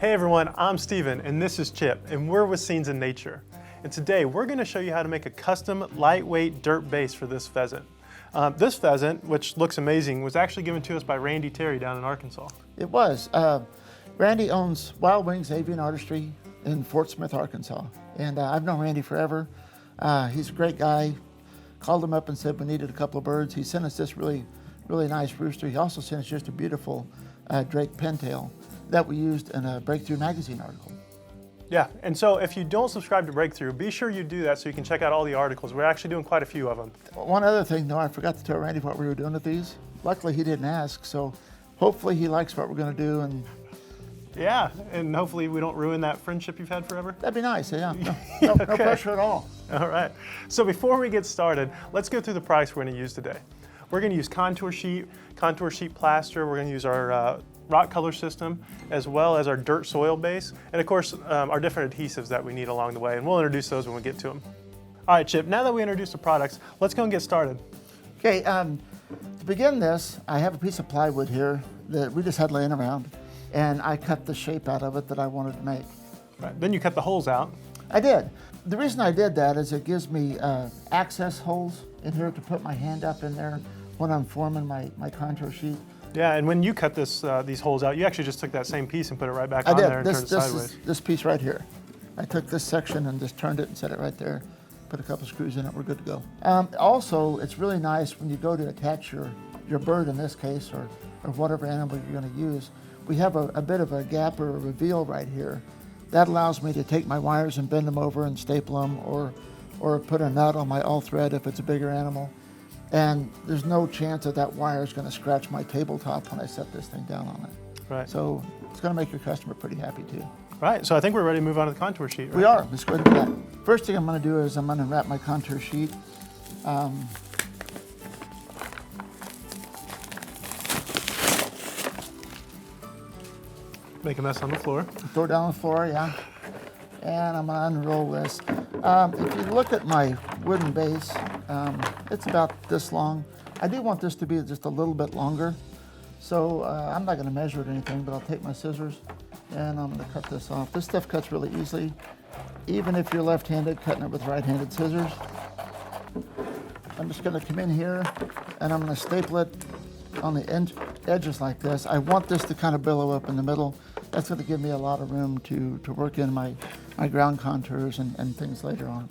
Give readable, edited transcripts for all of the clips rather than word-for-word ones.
Hey everyone, I'm Steven and this is Chip and we're with Scenes in Nature. And today we're going to show you how to make a custom lightweight dirt base for this pheasant. This pheasant, which looks amazing, was actually given to us by Randy Terry down in Arkansas. It was. Randy owns Wild Wings Avian Artistry in Fort Smith, Arkansas. And I've known Randy forever. He's a great guy. Called him up and said we needed a couple of birds. He sent us this really nice rooster. He also sent us just a beautiful Drake pintail that we used in a Breakthrough magazine article. Yeah, and so if you don't subscribe to Breakthrough, be sure you do that so you can check out all the articles. We're actually doing quite a few of them. One other thing though, I forgot to tell Randy what we were doing with these. Luckily he didn't ask, so hopefully he likes what we're gonna do. And yeah, and hopefully we don't ruin that friendship you've had forever. That'd be nice, yeah. No Okay. pressure at all. All right, so before we get started, let's go through the products we're gonna use today. We're gonna use contour sheet plaster, we're gonna use our rock color system, as well as our dirt soil base, and of course our different adhesives that we need along the way, and we'll introduce those when we get to them. All right, Chip, now that we introduced the products, let's go and get started. Okay, to begin this, I have a piece of plywood here that we just had laying around, and I cut the shape out of it that I wanted to make. Right, then you cut the holes out. I did. The reason I did that is it gives me access holes in here to put my hand up in there when I'm forming my contour sheet. Yeah, and when you cut these holes out, you actually just took that same piece and put it right back on there and turned it sideways. This piece right here. I took this section and just turned it and set it right there. Put a couple screws in it, we're good to go. Also, it's really nice when you go to attach your bird in this case, or whatever animal you're gonna use. We have a bit of a gap or a reveal right here. That allows me to take my wires and bend them over and staple them, or put a nut on my all thread if it's a bigger animal. And there's no chance that wire is going to scratch my tabletop when I set this thing down on it. Right. So it's going to make your customer pretty happy too. Right, so I think we're ready to move on to the contour sheet, right? We are. Let's go ahead and do that. First thing I'm going to do is I'm going to wrap my contour sheet. Make a mess on the floor. Throw it down on the floor, yeah. And I'm going to unroll this. If you look at my wooden base, it's about this long. I do want this to be just a little bit longer. So I'm not going to measure it or anything, but I'll take my scissors and I'm going to cut this off. This stuff cuts really easily, even if you're left-handed cutting it with right-handed scissors. I'm just going to come in here and I'm going to staple it on the edges like this. I want this to kind of billow up in the middle. That's going to give me a lot of room to work in my ground contours and things later on.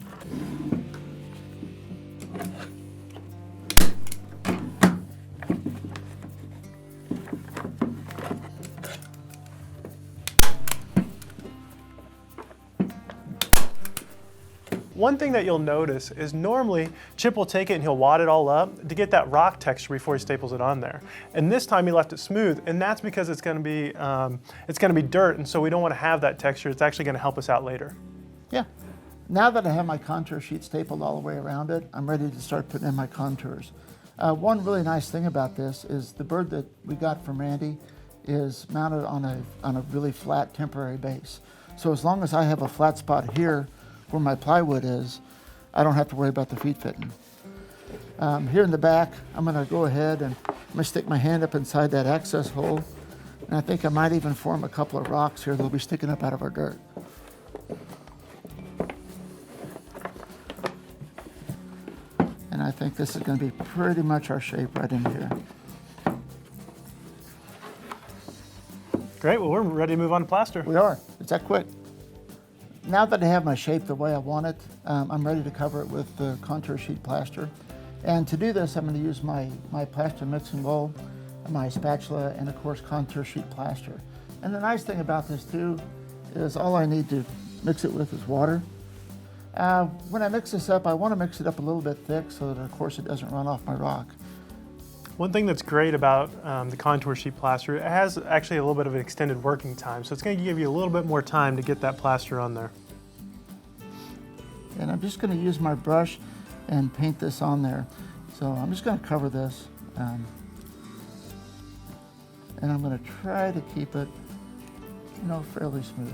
One thing that you'll notice is normally Chip will take it and he'll wad it all up to get that rock texture before he staples it on there. And this time he left it smooth, and that's because it's going to be dirt, and so we don't want to have that texture. It's actually going to help us out later. Yeah. Now that I have my contour sheet stapled all the way around it, I'm ready to start putting in my contours. One really nice thing about this is the bird that we got from Randy is mounted on a really flat temporary base. So as long as I have a flat spot here where my plywood is, I don't have to worry about the feet fitting. Here in the back, I'm gonna go ahead and I'm gonna stick my hand up inside that access hole, and I think I might even form a couple of rocks here that'll be sticking up out of our dirt. And I think this is gonna be pretty much our shape right in here. Great, well we're ready to move on to plaster. We are, it's that quick. Now that I have my shape the way I want it, I'm ready to cover it with the contour sheet plaster. And to do this, I'm going to use my plaster mixing bowl, my spatula, and of course contour sheet plaster. And the nice thing about this too is all I need to mix it with is water. When I mix this up, I want to mix it up a little bit thick so that of course it doesn't run off my rock. One thing that's great about the contour sheet plaster, it has actually a little bit of an extended working time, so it's going to give you a little bit more time to get that plaster on there. And I'm just going to use my brush and paint this on there. So I'm just going to cover this, and I'm going to try to keep it, fairly smooth.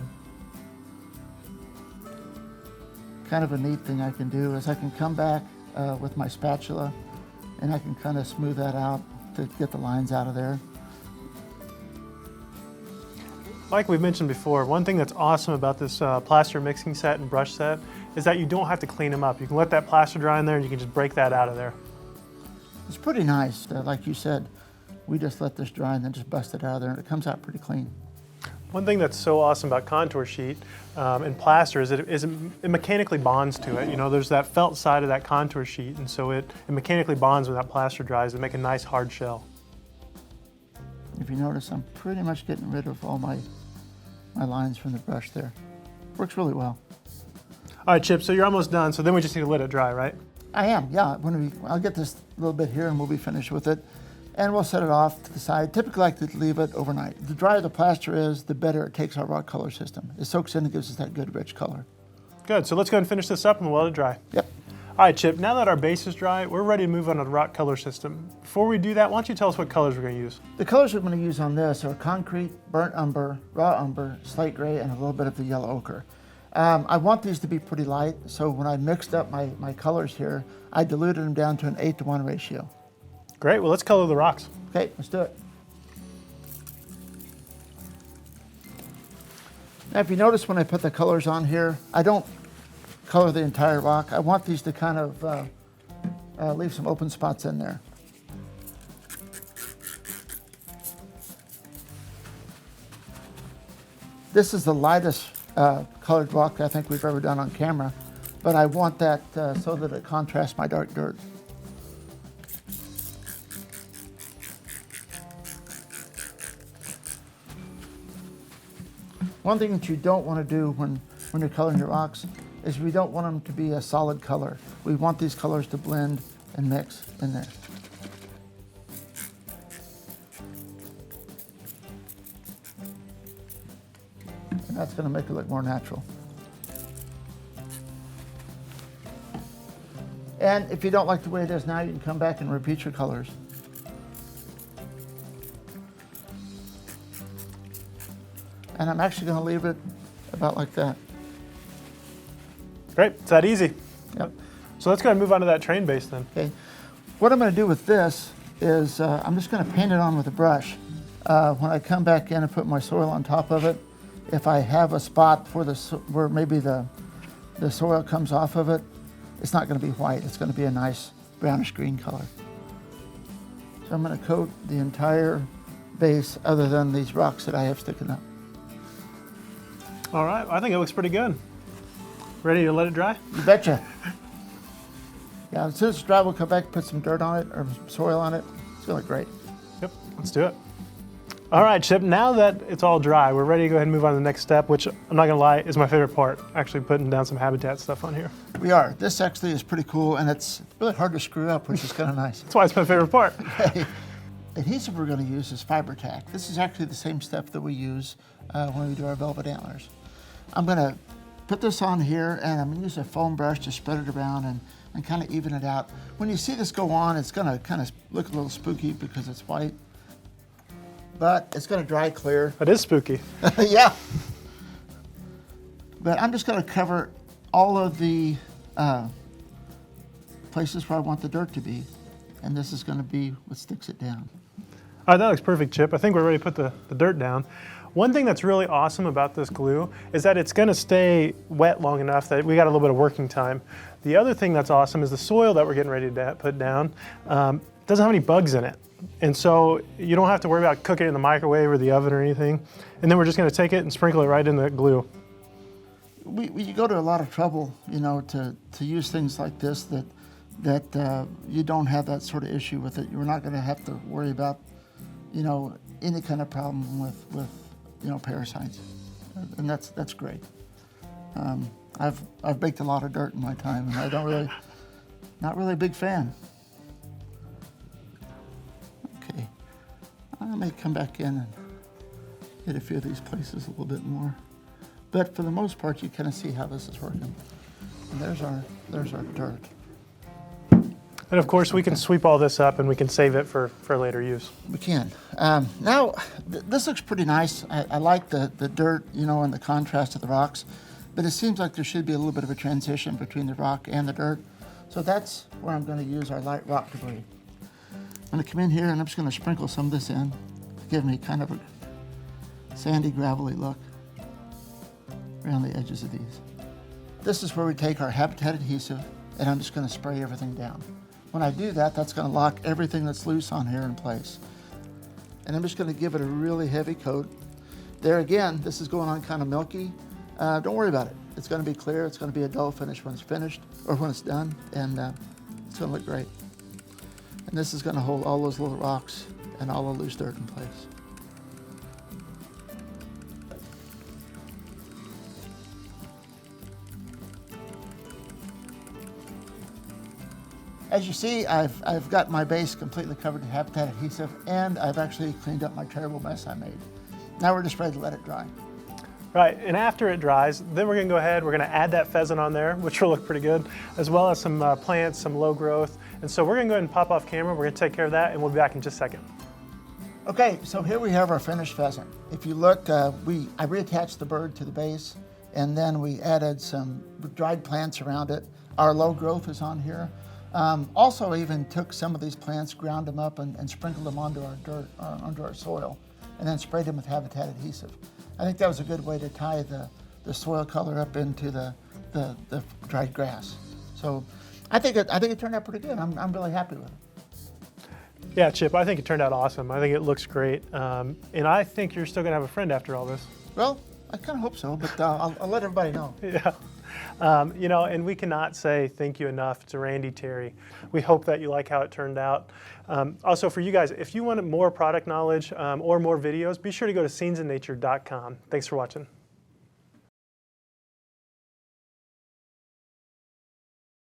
Kind of a neat thing I can do is I can come back with my spatula and I can kind of smooth that out to get the lines out of there. Like we've mentioned before, one thing that's awesome about this plaster mixing set and brush set is that you don't have to clean them up. You can let that plaster dry in there and you can just break that out of there. It's pretty nice. Like you said, we just let this dry and then just bust it out of there and it comes out pretty clean. One thing that's so awesome about contour sheet and plaster is that it mechanically bonds to it. You know, there's that felt side of that contour sheet, and so it mechanically bonds when that plaster dries to make a nice hard shell. If you notice, I'm pretty much getting rid of all my lines from the brush there. Works really well. All right, Chip, so you're almost done, so then we just need to let it dry, right? I am, yeah. I'll get this little bit here and we'll be finished with it. And we'll set it off to the side. Typically, I like to leave it overnight. The drier the plaster is, the better it takes our rock color system. It soaks in and gives us that good rich color. Good, so let's go ahead and finish this up and we'll let it dry. Yep. All right, Chip, now that our base is dry, we're ready to move on to the rock color system. Before we do that, why don't you tell us what colors we're going to use? The colors we're going to use on this are concrete, burnt umber, raw umber, slate gray, and a little bit of the yellow ochre. I want these to be pretty light, so when I mixed up my colors here, I diluted them down to an 8-to-1 ratio. Great, well let's color the rocks. Okay, let's do it. Now if you notice when I put the colors on here, I don't color the entire rock. I want these to kind of leave some open spots in there. This is the lightest colored rock I think we've ever done on camera, but I want that so that it contrasts my dark dirt. One thing that you don't want to do when you're coloring your rocks is we don't want them to be a solid color. We want these colors to blend and mix in there. And that's going to make it look more natural. And if you don't like the way it is now, you can come back and repeat your colors. And I'm actually going to leave it about like that. Great, it's that easy. Yep. So let's go ahead and move on to that train base then. Okay. What I'm going to do with this is I'm just going to paint it on with a brush. When I come back in and put my soil on top of it, if I have a spot where maybe the soil comes off of it, it's not going to be white. It's going to be a nice brownish green color. So I'm going to coat the entire base other than these rocks that I have sticking up. All right, I think it looks pretty good. Ready to let it dry? You betcha. Yeah, as soon as it's dry, we'll come back and put some dirt on it or some soil on it. It's gonna look great. Yep, let's do it. All right, Chip, now that it's all dry, we're ready to go ahead and move on to the next step, which I'm not gonna lie, is my favorite part, actually putting down some habitat stuff on here. We are. This actually is pretty cool, and it's really hard to screw up, which is kind of nice. That's why it's my favorite part. Okay. Adhesive we're gonna use is fiber tack. This is actually the same stuff that we use when we do our velvet antlers. I'm gonna put this on here, and I'm gonna use a foam brush to spread it around and kind of even it out. When you see this go on, it's gonna kind of look a little spooky because it's white, but it's gonna dry clear. That is spooky. Yeah. But I'm just gonna cover all of the places where I want the dirt to be, and this is gonna be what sticks it down. All right, that looks perfect, Chip. I think we're ready to put the dirt down. One thing that's really awesome about this glue is that it's gonna stay wet long enough that we got a little bit of working time. The other thing that's awesome is the soil that we're getting ready to put down doesn't have any bugs in it. And so you don't have to worry about cooking it in the microwave or the oven or anything. And then we're just gonna take it and sprinkle it right in the glue. We go to a lot of trouble, you know, to use things like this that you don't have that sort of issue with it. You're not gonna have to worry about, you know, any kind of problem with you know, parasites, and that's great. I've baked a lot of dirt in my time, and I not really a big fan. Okay, I may come back in and hit a few of these places a little bit more, but for the most part, you kind of see how this is working. And there's our dirt. And of course, we can sweep all this up and we can save it for later use. We can. Now, this looks pretty nice. I like the dirt, you know, and the contrast of the rocks, but it seems like there should be a little bit of a transition between the rock and the dirt. So that's where I'm going to use our light rock debris. I'm going to come in here and I'm just going to sprinkle some of this in to give me kind of sandy, gravelly look around the edges of these. This is where we take our Habitat adhesive, and I'm just going to spray everything down. When I do that, that's going to lock everything that's loose on here in place. And I'm just going to give it a really heavy coat. There again, this is going on kind of milky. Don't worry about it. It's going to be clear. It's going to be a dull finish when it's finished, or when it's done, and it's going to look great. And this is going to hold all those little rocks and all the loose dirt in place. As you see, I've got my base completely covered in Habitat adhesive, and I've actually cleaned up my terrible mess I made. Now we're just ready to let it dry. Right, and after it dries, then we're gonna go ahead, we're gonna add that pheasant on there, which will look pretty good, as well as some plants, some low growth. And so we're gonna go ahead and pop off camera, we're gonna take care of that, and we'll be back in just a second. Okay, so here we have our finished pheasant. If you look, I reattached the bird to the base, and then we added some dried plants around it. Our low growth is on here. Also even took some of these plants, ground them up, and sprinkled them onto our dirt, onto our soil, and then sprayed them with Habitat adhesive. I think that was a good way to tie the soil color up into the dried grass. So I think it turned out pretty good. I'm really happy with it. Yeah, Chip, I think it turned out awesome. I think it looks great. And I think you're still gonna have a friend after all this. Well, I kind of hope so, but I'll let everybody know. Yeah. You know, and we cannot say thank you enough to Randy Terry. We hope that you like how it turned out. Also for you guys, if you want more product knowledge or more videos, be sure to go to scenesinnature.com. Thanks for watching.